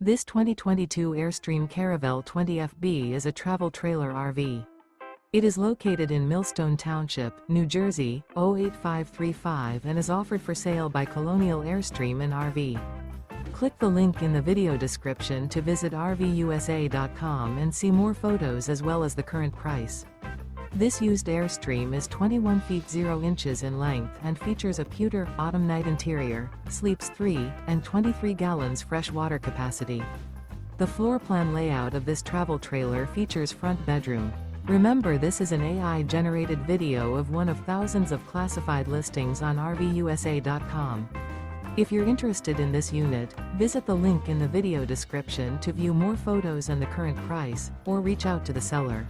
This 2022 Airstream Caravel 20FB is a travel trailer RV. It is located in Millstone Township, New Jersey, 08535 and is offered for sale by Colonial Airstream RV. Click the link in the video description to visit RVUSA.com and see more photos as well as the current price. This used Airstream is 21 feet 0 inches in length and features a pewter, autumn night interior, sleeps 3, and 23 gallons fresh water capacity. The floor plan layout of this travel trailer features front bedroom. Remember, this is an AI-generated video of one of thousands of classified listings on RVUSA.com. If you're interested in this unit, visit the link in the video description to view more photos and the current price, or reach out to the seller.